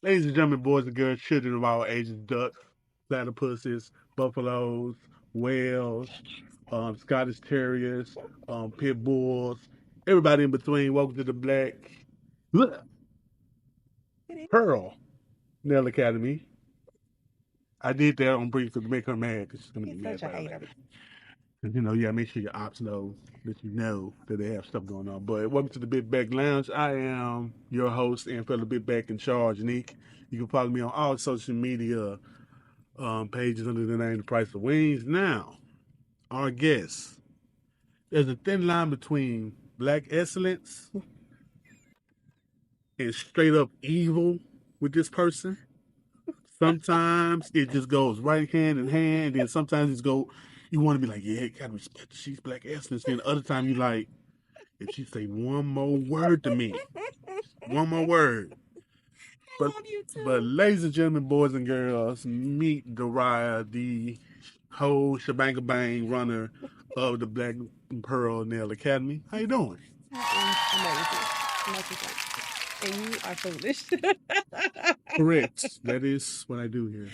Ladies and gentlemen, boys and girls, children of all ages, ducks, platypuses, buffaloes, whales, Scottish terriers, pit bulls, everybody in between. Welcome to the Pearl Nail Academy. I did that on brief to make her mad because she's gonna be He's mad such a about it hater. later. And you know, you gotta make sure your ops know that you know that they have stuff going on. But welcome to the Big Back Lounge. I am your host and fellow Big Back in charge, Nick. You can follow me on all social media pages under the name The Price of Wings. Now, our guest. There's a thin line between black excellence and straight up evil with this person. Sometimes it just goes right hand in hand, and then sometimes it's go. You want to be like, yeah, you gotta respect. She's black excellence. Then the other time you like, if she say one more word to me, one more word. I But love you but too. ladies and gentlemen, boys and girls, meet Duriya, the whole shebang bang runner of the Black Pearl Nail Academy. How you doing? I am amazing. No complaints. And you are foolish. Correct. That is what I do here.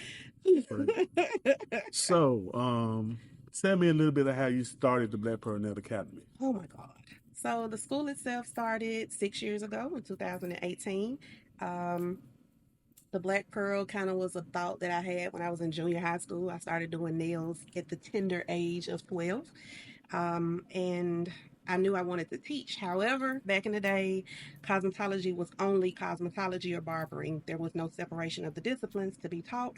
But so, tell me a little bit of how you started the Black Pearl Nail Academy. Oh my God. So the school itself started 6 years ago in 2018. Um, the Black Pearl kind of was a thought that I had when I was in junior high school. I started doing nails at the tender age of 12. And I knew I wanted to teach. However, back in the day, cosmetology was only cosmetology or barbering. There was no separation of the disciplines to be taught.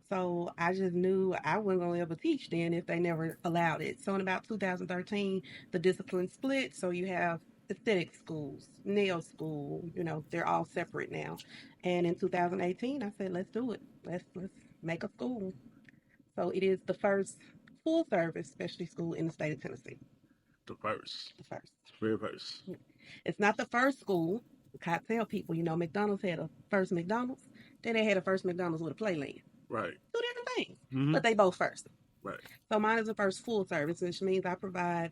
So I just knew I wasn't going to ever teach then if they never allowed it. So in about 2013, the disciplines split. So you have aesthetic schools, nail school, they're all separate now. And in 2018, I said, let's do it. Let's make a school. So it is the first full service specialty school in the state of Tennessee. The first, The first. very first. It's not the first school. I tell people, McDonald's had a first McDonald's. Then they had a first McDonald's with a playland. Right. Two different things, Mm-hmm. but they both first. Right. So mine is the first full service, which means I provide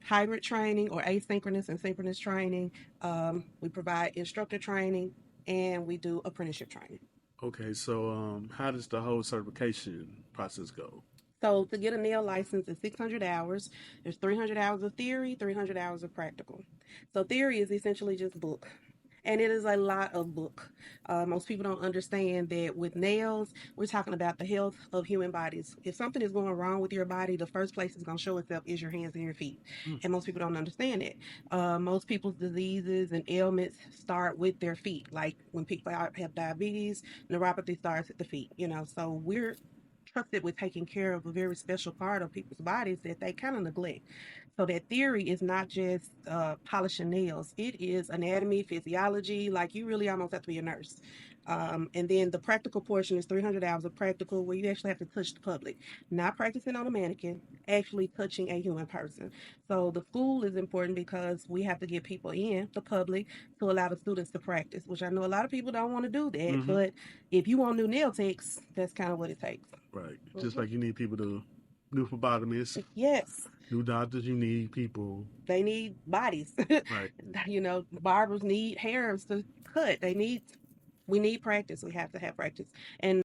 hybrid training or asynchronous and synchronous training. We provide instructor training, and we do apprenticeship training. Okay. So, how does the whole certification process go? So to get a nail license is 600 hours. There's 300 hours of theory, 300 hours of practical. So theory is essentially just book. And it is a lot of book. Most people don't understand that with nails, we're talking about the health of human bodies. If something is going wrong with your body, the first place it's going to show itself is your hands and your feet. Mm. And most people don't understand it. Most people's diseases and ailments start with their feet. Like when people have diabetes, neuropathy starts at the feet. So we're trusted with taking care of a very special part of people's bodies that they kind of neglect. So that theory is not just polishing nails; it is anatomy, physiology. Like you really almost have to be a nurse. And then the practical portion is 300 hours of practical, where you actually have to touch the public, not practicing on a mannequin, actually touching a human person. So the school is important because we have to get people in, the public, to allow the students to practice. Which I know a lot of people don't want to do that, Mm-hmm. but if you want new nail techs, that's kind of what it takes. Right. Just Mhm. like you need people to new phlebotomists, Yes, new doctors, you need people. they need bodies. Right. Barbers need hairs to cut. We need practice. We have to have practice. And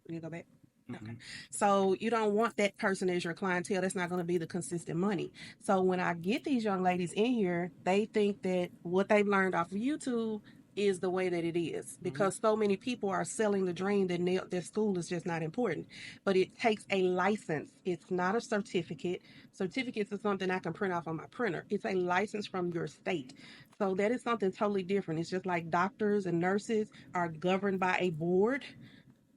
you go back. Mm-hmm. Okay. So you don't want that person as your clientele. That's not going to be the consistent money. So when I get these young ladies in here, they think that what they've learned off of YouTube is the way that it is Mm-hmm. because so many people are selling the dream that their school is just not important. But it takes a license. It's not a certificate. Certificates is something I can print off on my printer. It's a license from your state. So that is something totally different. It's just like doctors and nurses are governed by a board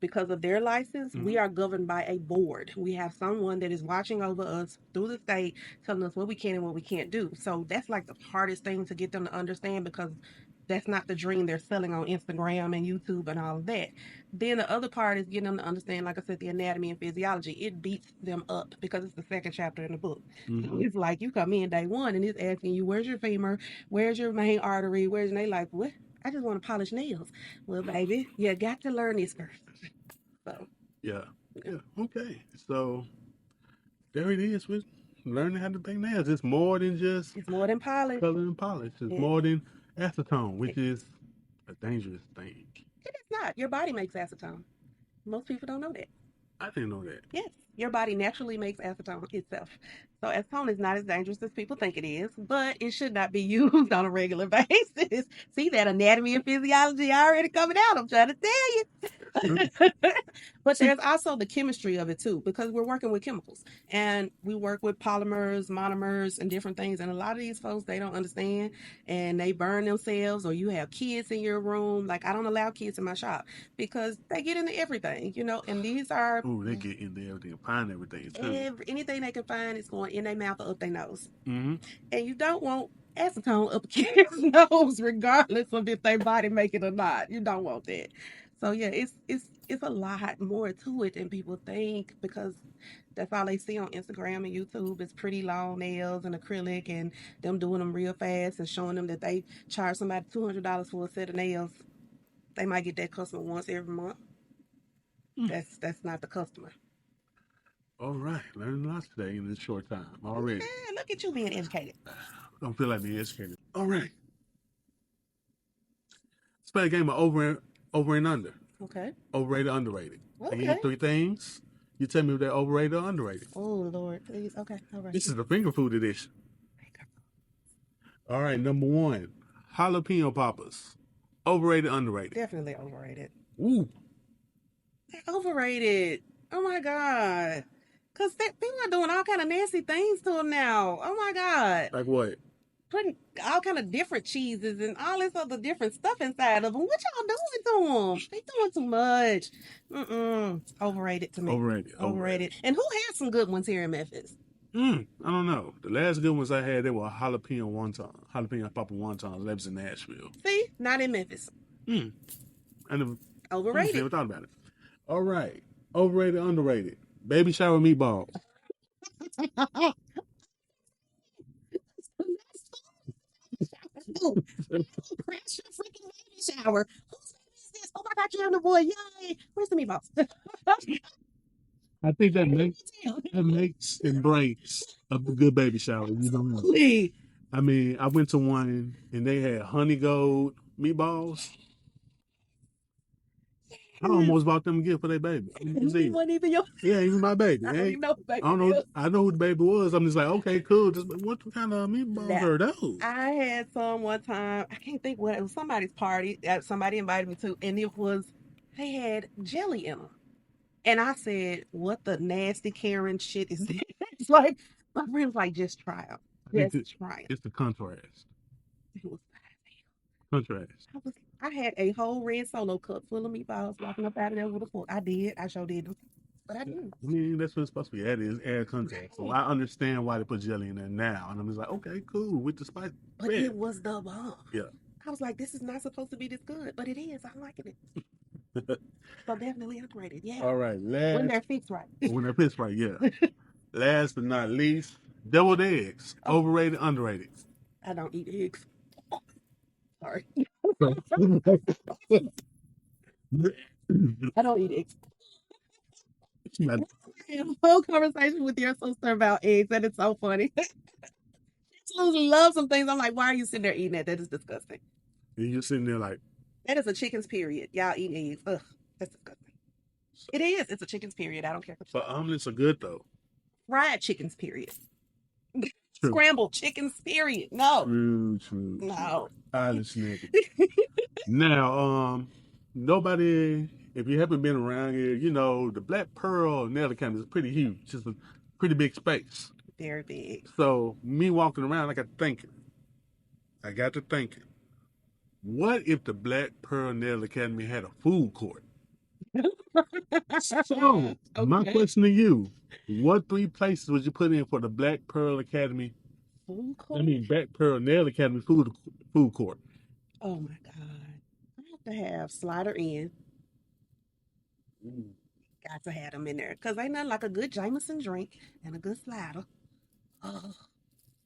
because of their license, Mm-hmm. we are governed by a board. We have someone that is watching over us through the state, telling us what we can and what we can't do. So that's like the hardest thing to get them to understand because that's not the dream they're selling on Instagram and YouTube and all of that. Then the other part is getting them to understand, like I said, the anatomy and physiology. It beats them up because it's the second chapter in the book. So Mm-hmm. it's like you come in day one and it's asking you, where's your femur? Where's your main artery? And they like, what? I just want to polish nails. Well, baby, you got to learn this first. So, Yeah. yeah. Yeah. Okay. So there it is with learning how to paint nails. It's more than just It's more than polish. color and polish. It's It, more than acetone, which it, is a dangerous thing. it is not. Your body makes acetone. Most people don't know that. I didn't know that. Yes, your body naturally makes acetone itself. So acetone is not as dangerous as people think it is, but it should not be used on a regular basis. See that anatomy and physiology already coming out. I'm trying to tell you. But See, there's also the chemistry of it too, because we're working with chemicals and we work with polymers, monomers, and different things. And a lot of these folks, they don't understand and they burn themselves, or you have kids in your room. Like, I don't allow kids in my shop because they get into everything, and these are ooh, they get into everything and find everything too. anything they can find is going in their mouth or up their nose. Mm-hmm. And you don't want acetone up a kid's nose, regardless of if their body make it or not. You don't want that. So yeah, it's a lot more to it than people think, because that's all they see on Instagram and YouTube is pretty long nails and acrylic and them doing them real fast and showing them that they charge somebody $200 for a set of nails. They might get that customer once every month. That's not the customer. All right, learning lots today in this short time already. Yeah, look at you being educated. Don't feel like being educated. All right, let's play a game of over and under. Okay. Overrated, underrated. I give you Okay. 3 things. You tell me if they're overrated or underrated. Oh Lord, please. Okay. All right. This is the finger food edition. All right, number 1, jalapeno poppers. Overrated, underrated. Definitely overrated. Ooh, They're overrated. Oh my God. Cause people are doing all kind of nasty things to them now. Oh my God. like what? Putting all kind of different cheeses and all this other different stuff inside of them. What y'all doing to them? They doing too much. Overrated to me. Overrated. Overrated. And who has some good ones here in Memphis? I don't know. The last good ones I had, they were jalapeno wonton, jalapeno popper wontons. That was in Nashville. See, not in Memphis. I never Overrated. thought about it. All right, overrated, underrated. Baby shower meatballs. Oh, crash your freaking baby shower. Whose baby is this? Oh my God, you have the boy. Yay. Where's the meatballs? I think that makes and breaks a good baby shower. You don't know. Please. I mean, I went to one and they had honey gold meatballs. I almost bought them a gift for their baby. It wasn't even your. Yeah, even my baby. I don't even know who I baby don't know. is. I know who the baby was. I'm just like, okay, cool. Just what kind of meatballs Now, are those? I had some one time. I can't think what it was. Somebody's party that somebody invited me to, and it was they had jelly in them. And I said, "What the nasty Karen shit is this?" It's like my friend was like, "Just try them. I think Just try them." it's the contrast. It was Contrast. I had a whole red solo cup full of meatballs walking up out of there with a fork. I did. I sure did. But I did. I mean, that's what it's supposed to be. That is add contrast. So I understand why they put jelly in there now, and I'm just like, okay, cool with the spice. But it was the bomb. Yeah. I was like, this is not supposed to be this good, but it is. I'm liking it. So definitely underrated. Yeah. All right. When they're fixed right. When they're fixed right, yeah. Last but not least, deviled eggs. Overrated, underrated. I don't eat eggs. Sorry. I don't eat eggs. I had a whole conversation with your sister about eggs, and it's so funny. She loves some things. I'm like, why are you sitting there eating that? That is disgusting. And you're sitting there like, that is a chicken's period. Y'all eat eggs. Ugh, that's disgusting. It is. It's a chicken's period. I don't care. But omelets are good though. Fried chicken's period. Scrambled chickens period. No. True. No. I understand. Now, nobody, if you haven't been around here, the Black Pearl nail academy is pretty huge. It's a pretty big space. Very big. So me walking around, I got to thinking, what if the Black Pearl Nail Academy had a food court? So, my question to you, what 3 places would you put in for the Black Pearl Academy? Food court? I mean, Black Pearl Nail Academy food court. Oh my God. I have to have Slider in. Got to have them in there. Because ain't nothing like a good Jameson drink and a good slider. Oh.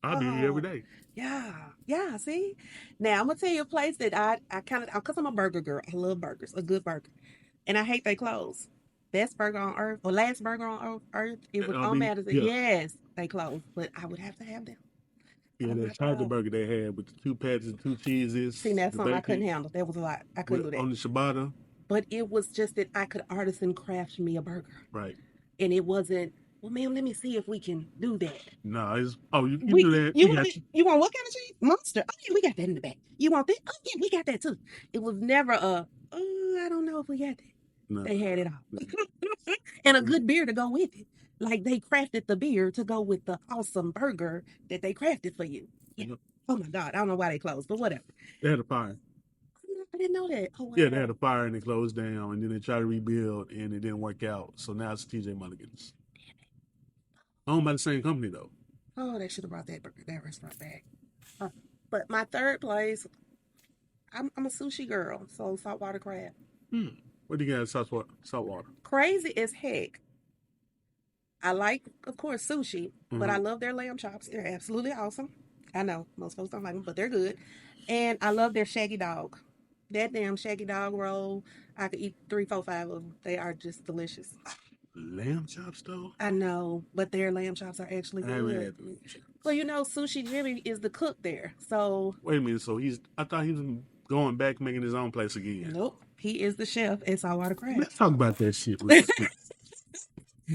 I do it every day. Yeah, see? Now, I'm going to tell you a place that I kind of, because I'm a burger girl. I love burgers, a good burger. And I hate they clothes. Best burger on earth, or last burger on earth, it was on Madison. Yeah. Yes. they closed, but I would have to have them. Yeah, Oh my that tiger God. burger they had with the 2 patties and 2 cheeses, See, that's the something I couldn't bacon handle. That was a lot. I couldn't with do that. on the ciabatta. But it was just that I could artisan craft me a burger. Right. And it wasn't, well, ma'am, let me see if we can do that. No, it's you We do that. you We want got it? you. You want what kind of cheese? Monster. Oh yeah, we got that in the back. You want that? Oh yeah, we got that too. It was never a. Oh, I don't know if we got that. No, They had it no. all, and a good beer to go with it. Like they crafted the beer to go with the awesome burger that they crafted for you. Yeah. Yep. Oh my God, I don't know why they closed, but whatever. They had a fire. I didn't know that. Oh Yeah, they had wow. a fire and they closed down, and then they tried to rebuild, and it didn't work out. So now it's TJ Mulligan's, owned by the same company though. Oh, they should have brought that restaurant back. Uh, but my third place, I'm a sushi girl, so saltwater crab. Hmm. What do you got? Saltwater. Crazy as heck. I like, of course, sushi, but I Mm-hmm. love their lamb chops. They're absolutely awesome. I know most folks don't like them, but they're good. And I love their shaggy dog. That damn shaggy dog roll, I could eat three, four, five of them. They are just delicious. Lamb chops though. I know, but their lamb chops are actually I haven't good. had the lamb chops. Well, you know, Sushi Jimmy is the cook there. So, Wait a minute. So I thought he was going back making his own place again. nope, he is the chef at Saltwater Crab. Let's talk about that shit real quick.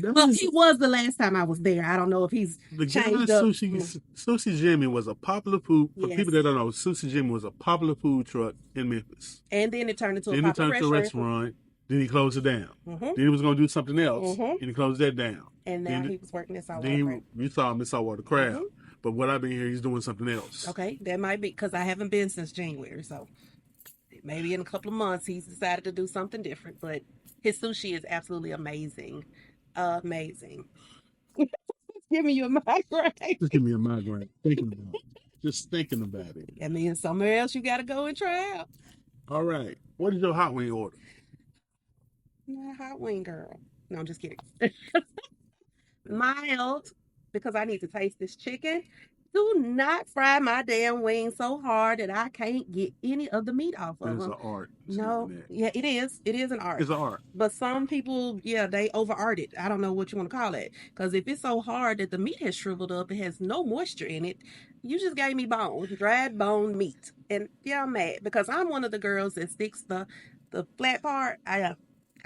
Well, he was the last time I was there. I don't know if he's The guy changed up. Sushi Jimmy was a popular food for Yes. people that don't know. Sushi Jimmy was a popular food truck in Memphis. And then it turned into a Then he popular turned to a restaurant. restaurant. Then he closed it down. Mm-hmm. Then he was going to do something else, Mm-hmm. and he closed that down. And now Then he was working at Saltwater Crab. you saw him at Saltwater Crab. Mm-hmm. But what I've been hearing, he's doing something else. Okay, that might be because I haven't been since January. So maybe in a couple of months he's decided to do something different. But his sushi is absolutely amazing. Amazing. It's giving you a migraine. Just give me a migraine thinking about it. Just thinking about it. That means somewhere else you got to go and try out. All right. What is your hot wing order? I'm not a hot wing girl. No, I'm just kidding. Mild, because I need to taste this chicken. Do not fry my damn wings so hard that I can't get any of the meat off of There's them. an art. No, yeah, it is. It is an art. It's an art. But some people, yeah, they over art it. I don't know what you want to call it. Because if it's so hard that the meat has shriveled up, it has no moisture in it, you just gave me bone, dried bone meat. And yeah, I'm mad because I'm one of the girls that sticks the flat part. I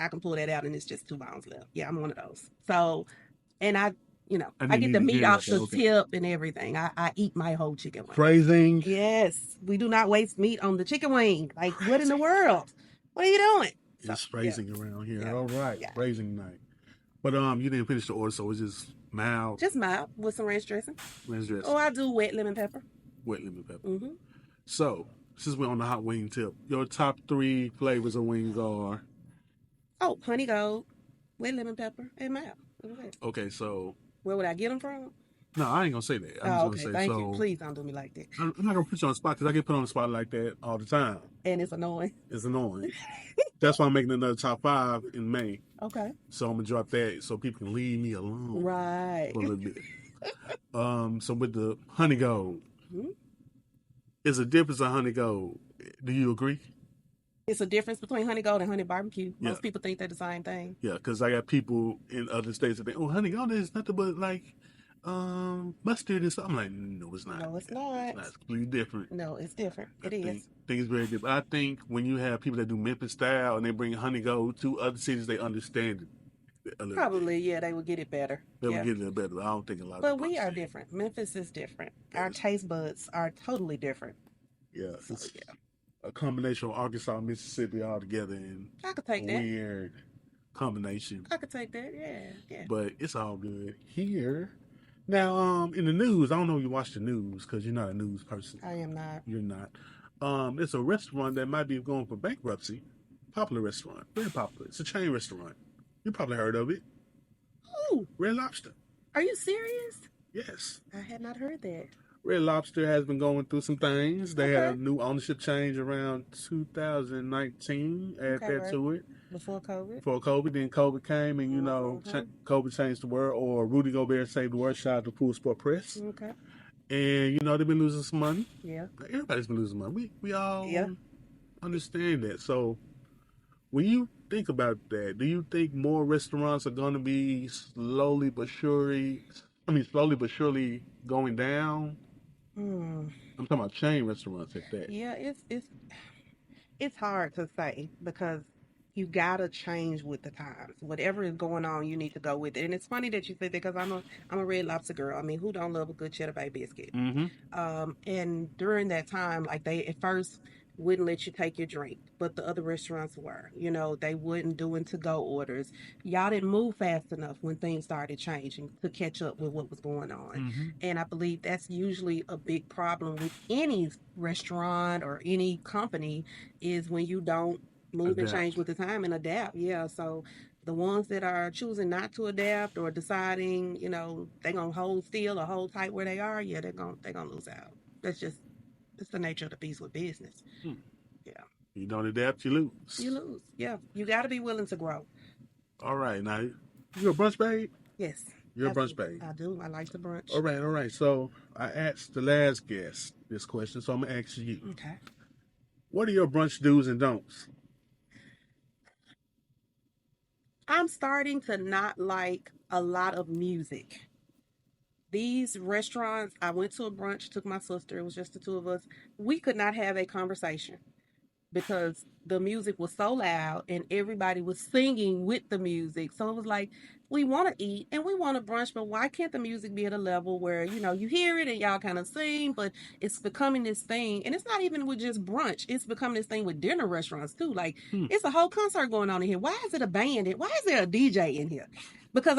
can pull that out and it's just 2 bones left. Yeah, I'm one of those. So, and I get the meat off the tip and everything. I eat my whole chicken wing. Phrasing. Yes, we do not waste meat on the chicken wing. Like, what in the world? What are you doing? It's phrasing around here. Yeah. All right, Yeah. phrasing night. But you didn't finish the order, so it's just mild. Just mild with some ranch dressing. Ranch dressing. Oh, I do wet lemon pepper. Wet lemon pepper. Mm-hmm. So, since we're on the hot wing tip, your top 3 flavors of wings are? Oh, honey gold, wet lemon pepper, and mild. Okay, so. Where would I get them from? No, I ain't gonna say that. Oh, okay. Thank you. Please don't do me like that. I'm not gonna put you on the spot because I get put on the spot like that all the time. And it's annoying. It's annoying. That's why I'm making another top 5 in May. Okay. So I'm gonna drop that so people can leave me alone. Right. For a little bit. So with the honey gold, is a difference of honey gold. Do you agree? It's a difference between honey gold and honey barbecue. Yeah. Most people think they're the same thing. Yeah, because I got people in other states that think, oh, honey gold is nothing but like mustard and stuff. I'm like, no, it's not. No, it's not. It's completely different. No, it's different. It is. I think it's very different. I think when you have people that do Memphis style and they bring honey gold to other cities, they understand it a little Probably, yeah, they would get it better. They would get it a little better. I don't think a lot But of we are different. Memphis is different. Our taste buds are totally different. Yeah. So, a combination of Arkansas and Mississippi all together in I could take that. Weird combination. I could take that, yeah. But it's all good here. Now, in the news, I don't know if you watch the news because you're not a news person. I am not. You're not. It's a restaurant that might be going for bankruptcy. Popular restaurant. Very popular. It's a chain restaurant. You probably heard of it. Ooh. Red Lobster. Are you serious? Yes. I had not heard that. Red Lobster has been going through some things. They had a new ownership change around 2019. Add that to it. Before COVID? Before COVID. Then COVID came and, COVID changed the world. Or Rudy Gobert saved the world. Shout out to Full Sport Press. Okay. And, they've been losing some money. Yeah. Everybody's been losing money. We all understand that. So, when you think about that, do you think more restaurants are going to be slowly but surely I mean, slowly but surely going down. Hmm. I'm talking about chain restaurants at that. Yeah, it's hard to say because you gotta change with the times. Whatever is going on, you need to go with it. And it's funny that you said that because I'm a Red Lobster girl. I mean, who don't love a good cheddar bay biscuit? Mm-hmm. And during that time, like they at first wouldn't let you take your drink, but the other restaurants were. They wouldn't doing to go orders. Y'all didn't move fast enough when things started changing to catch up with what was going on. Mm-hmm. And I believe that's usually a big problem with any restaurant or any company is when you don't move and change Adapt. with the time and adapt. Yeah, so the ones that are choosing not to adapt or deciding, they're gonna hold still or hold tight where they are, yeah, they're gonna lose out. That's just it's the nature of the beast with business. Hmm. Yeah. You don't adapt, you lose. You lose. Yeah. You gotta be willing to grow. All right, now you're a brunch babe. Yes. You're a brunch babe. I do. I like to brunch. All right, all right. So I asked the last guest this question, so I'm gonna ask you: Okay. what are your brunch do's and don'ts? I'm starting to not like a lot of music. These restaurants, I went to a brunch, took my sister, it was just the two of us. We could not have a conversation because the music was so loud and everybody was singing with the music. So it was like, we want to eat and we want to brunch, but why can't the music be at a level where, you hear it and y'all kind of sing, but it's becoming this thing. And it's not even with just brunch, it's becoming this thing with dinner restaurants too. Like, Hmm. it's a whole concert going on in here. Why is it a band? Why is there a DJ in here? Because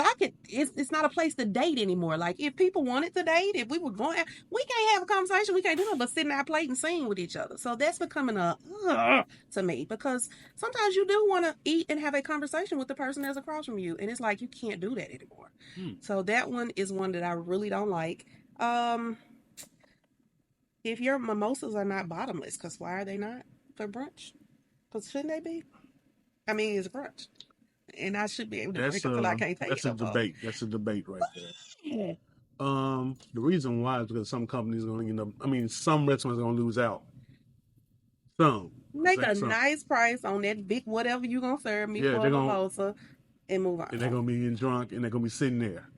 it's not a place to date anymore. Like, if people wanted to date, if we were going, we can't have a conversation. We can't do it but sit in our plate and sing with each other. So that's becoming to me because sometimes you do want to eat and have a conversation with the person that's across from you, and it's like you can't do that anymore. Hmm. So that one is one that I really don't like. Um, if your mimosas are not bottomless, because why are they not for brunch? Because shouldn't they be? I mean, it's brunch, and I should be able to drink That's until I a can't take it that's a no more. debate. That's a debate right there. Yeah. The reason why is because some companies are going to end up. I mean, some restaurants are going to lose out. Some, I Make say a some. nice price on that big whatever you gonna serve me Yeah, for a they're going mimosa and move and they're on. going to be getting drunk and they're going to be sitting there.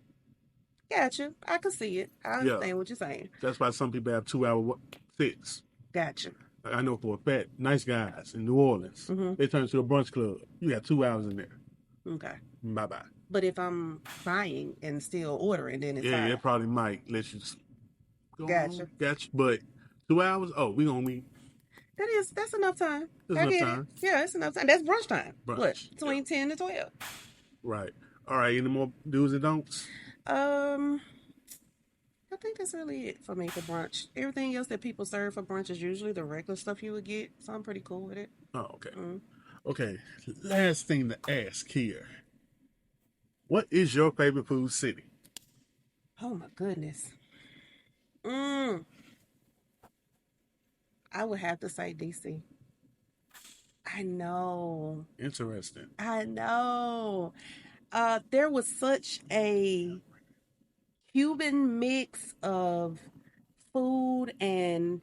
Gotcha. I can see it. I Yeah, understand what you're saying. that's why some people have 2 hour sits. Gotcha. Like I know for a fact, nice guys in New Orleans, Mm-hmm. they turn to a brunch club. You got 2 hours in there. Okay. Bye bye. But if I'm buying and still ordering, then it's Yeah, fine. it probably might let you go Gotcha. on, gotcha. But 2 hours, oh, we gonna be That's enough time. there's I enough get it. time. Yeah, it's enough time. That's brunch time. What? Brunch. Yeah. Between 10 to 12. Right. All right. Any more do's and don'ts? Um, I think that's really it for me for brunch. Everything else that people serve for brunch is usually the regular stuff you would get, so I'm pretty cool with it. Oh, okay. Mm. Okay. Last thing to ask here. What is your favorite food city? Oh my goodness. Mm, I would have to say DC. I know. Interesting. I know. There was such a Cuban mix of food and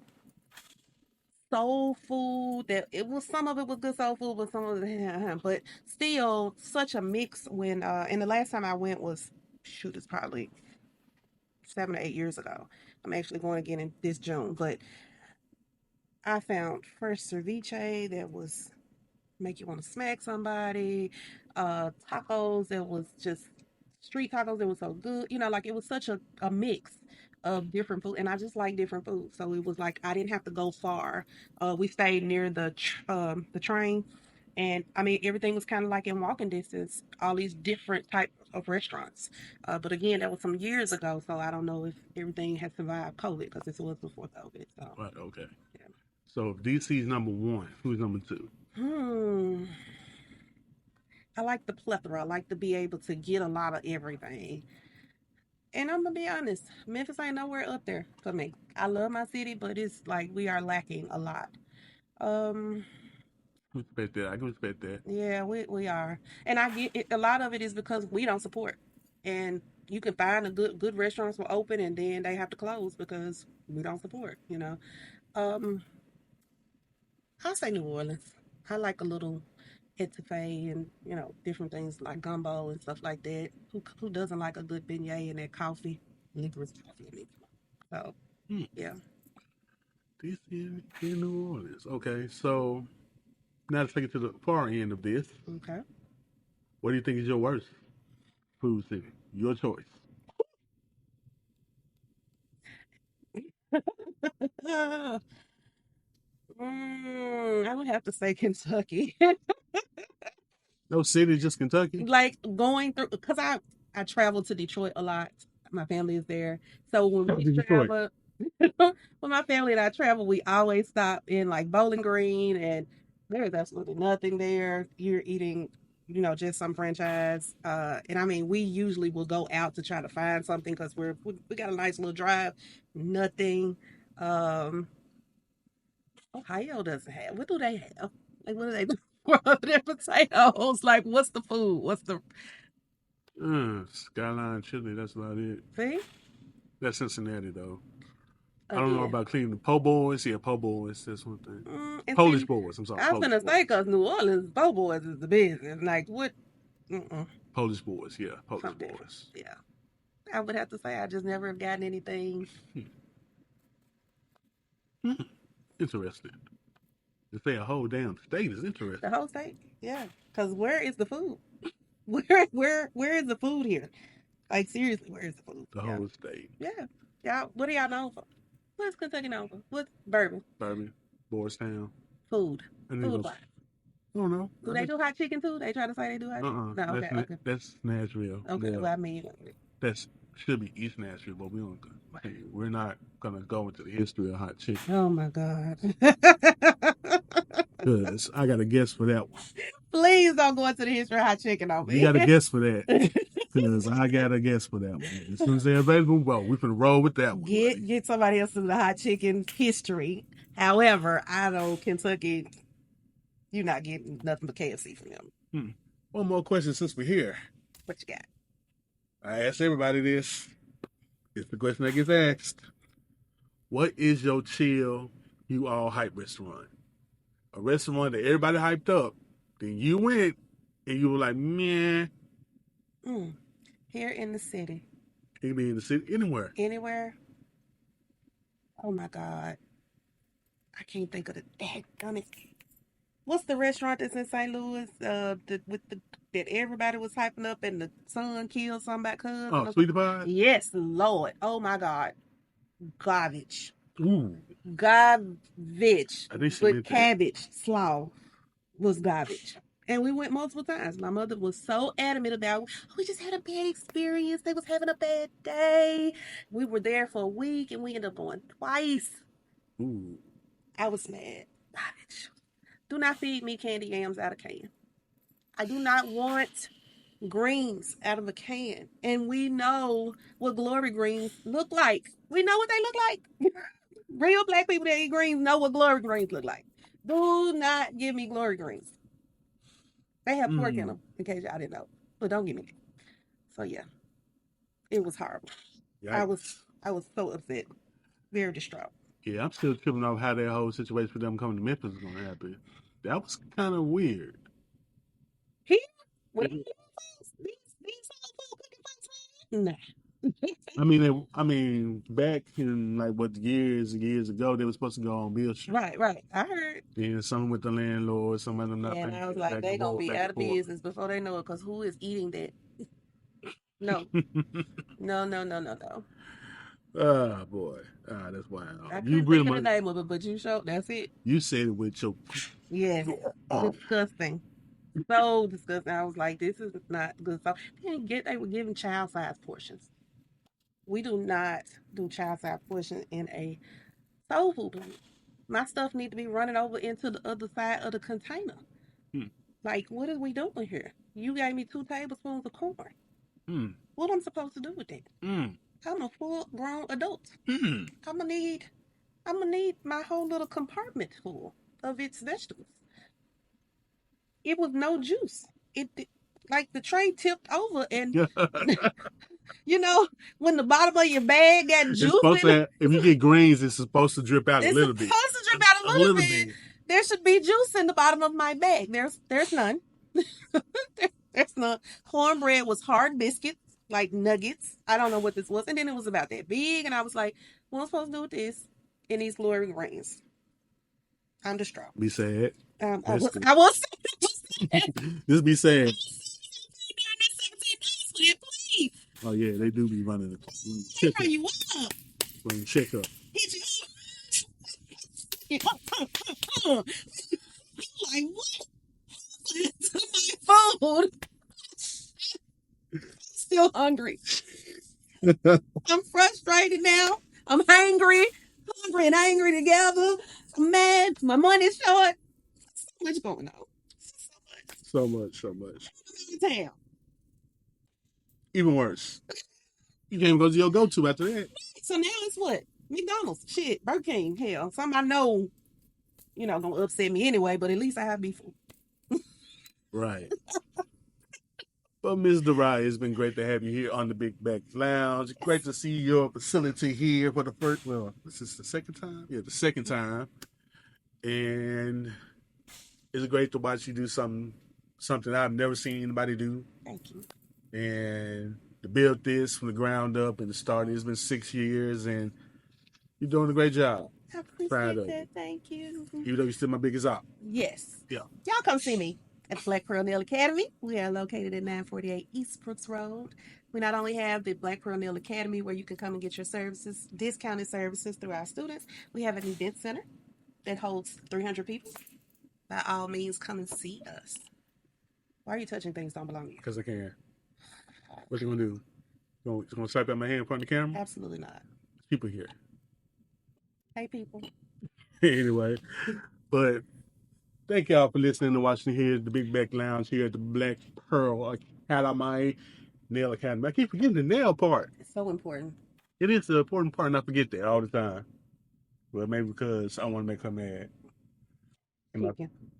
soul food that it was some of it was good soul food, but some of it, but still such a mix when and the last time I went was shoot, it's probably 7 or 8 years ago. I'm actually going again in this June, but I found fresh ceviche that was make you want to smack somebody. Tacos that was just street tacos that was so good. Like it was such a mix of different food, and I just like different food. So it was like I didn't have to go far. We stayed near the train, and I mean everything was kind of like in walking distance. All these different types of restaurants. But again, that was some years ago, so I don't know if everything has survived COVID because this was before COVID. So Right. Okay. yeah. So if DC's number one, who's number two? Hmm. I like the plethora. I like to be able to get a lot of everything. And I'm gonna be honest, Memphis ain't nowhere up there for me. I love my city, but it's like we are lacking a lot. Um, Respect that. I can respect that. yeah, we are, and I get it. A lot of it is because we don't support, and you can find a good restaurants will open, and then they have to close because we don't support. Um, I'll say New Orleans. I like a little etouffee and different things like gumbo and stuff like that. Who doesn't like a good beignet and that coffee? licorice coffee. So, yeah. This in New Orleans. Okay, so now to take it to the far end of this. Okay. What do you think is your worst food city? Your choice. I would have to say Kentucky. No city, just Kentucky. Like going through, because I travel to Detroit a lot. My family is there, so when we Detroit. travel, when my family and I travel, we always stop in like Bowling Green, and there's absolutely nothing there. You're eating, just some franchise. And I mean, we usually will go out to try to find something because we got a nice little drive. Nothing. Um, Ohio doesn't have. What do they have? Like, what do they do other than potatoes? Like, what's the food? What's the Skyline Chili. That's about it. see? That's Cincinnati though. I don't know Again. about Cleveland. Po' boys, yeah, po' boys. That's one thing. And Polish see, boys. I'm sorry, I was Polish gonna boys. say because New Orleans po' boys is the business. Like what? Mm-mm, Polish boys, yeah, Polish something different. boys. Yeah, I would have to say I just never have gotten anything. Interesting. To say a whole damn state is interesting. The whole state. Yeah, because where is the food? Where is the food here? Like seriously, where is the food? The Yeah, whole state. yeah. Y'all, what are y'all known for? What's Kentucky known for? What's bourbon? Bourbon, Boystown. Food. And then Food goes. wise. I don't know. Do they do hot chicken too? They try to say they do hot chicken? No, okay, okay. That's Nashville. Okay, Well, well, I mean, that should be East Nashville, but we don't. Hey, we're not gonna go into the history of hot chicken. oh my God. Cause I got a guess for that one. Please don't go into the history of hot chicken on me. You got a guess for that. Because I got a guess for that one. As soon as they're available, well, we can roll with that one. Get somebody else in the hot chicken history. However, I know Kentucky, you're not getting nothing but KFC from them. One more question since we're here. What you got? I ask everybody this. It's the question that gets asked. What is your chill, you all hype restaurant? A restaurant that everybody hyped up. Then you went and you were like, man. Here in the city. It can be in the city, anywhere. Anywhere? Oh my God. I can't think of the daggone. What's the restaurant that's in St. Louis? That everybody was hyping up and the son killed somebody. Oh, Sweetie Pie? Yes, Lord. Oh my God. Garbage. Ooh. Garbage. I think she But meant that. cabbage slaw was garbage. And we went multiple times. My mother was so adamant about, we just had a bad experience. They was having a bad day. We were there for a week and we ended up going twice. Ooh. I was mad. Garbage. Do not feed me candy yams out of can. I do not want greens out of a can. And we know what glory greens look like. We know what they look like. Real black people that eat greens know what glory greens look like. Do not give me glory greens. They have pork in them, in case y'all didn't know. But don't give me that. So yeah, it was horrible. Yikes. I was so upset, very distraught. Yeah, I'm still tripping off how that whole situation for them coming to Memphis is gonna happen. That was kind of weird. He, these nah. I mean, back in like what years and years ago, they were supposed to go on Bill Street. Right. I heard. Then something with the landlord, some of them not. And I was like, they gonna be out of business before they know it, because who is eating that? No. No. Oh boy, that's wild. I couldn't think of the name of it, but you showed. That's it. You said it with your. Yes, disgusting. So disgusting. I was like, this is not good. So they were giving child size portions. We do not do child size portions in a soul food plate. My stuff need to be running over into the other side of the container. Like, what are we doing here? You gave me 2 tablespoons of corn. What am I supposed to do with that? I'm a full-grown adult. I'm gonna need my whole little compartment full of its vegetables. It was no juice. It like the tray tipped over, and you know when the bottom of your bag got juice in it. If you get greens, it's supposed to drip out a little bit. It's supposed to drip out a little bit. There should be juice in the bottom of my bag. There's none. There's none. Cornbread was hard biscuits. like nuggets. I don't know what this was. And then it was about that big. And I was like, what am I supposed to do with this in these glory rings? I'm distraught. Be sad. I That's was, cool. I was, Just be sad. please. Oh yeah, they do be running the check Are up. you up? Running check up. Hit you up. Like, what? To my food. Still hungry. I'm frustrated now. I'm hungry and angry together. I'm mad. My money's short. So much going on. So much, so much. Damn. Even worse. You can't even go to your go-to after that. So now it's what? McDonald's. Shit. Burger King. Hell. Something I know, gonna upset me anyway, but at least I have beef. Right. Well, Ms. Duriya, it's been great to have you here on the Big Back Lounge. Great to see your facility here for the first, well, this is the second time? Yeah, the second time. And it's great to watch you do something I've never seen anybody do. Thank you. And to build this from the ground up and to start, it's been 6 years, and you're doing a great job. I Proud appreciate of you. that. Thank you. Even though you're still my biggest op. Yes. Yeah. Y'all come see me at the Black Pearl Nail Academy. We are located at 948 East Brooks Road. We not only have the Black Pearl Nail Academy where you can come and get your services, discounted services through our students. We have an event center that holds 300 people. By all means, come and see us. Why are you touching things that don't belong to you? Because I can. What you gonna do? You gonna swipe at my hand in front of the camera? Absolutely not. People here. Hey, people. Anyway, but thank y'all for listening and watching here at the Big Back Lounge here at the Black Pearl Academy Nail Academy. I keep forgetting the nail part. It's so important. It is the important part, and I forget that all the time. Well, maybe because I want to make her mad. And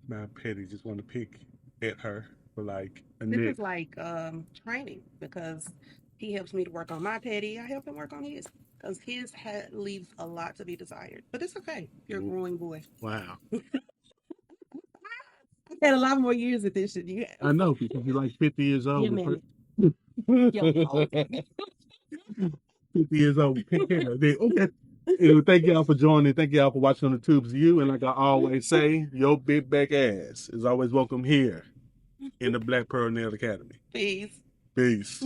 my petty just want to pick at her for like a This nick. is like training because he helps me to work on my petty. I help him work on his because his leaves a lot to be desired. But it's okay. You're a growing boy. Wow. I've had a lot more years at this than you have. I know because you're like 50 years old. Give me it. 50 years old. Okay. Anyway, thank y'all for joining. Thank y'all for watching on the tubes of you. And like I always say, your big back ass is always welcome here in the Black Pearl Nail Academy. Peace. Peace.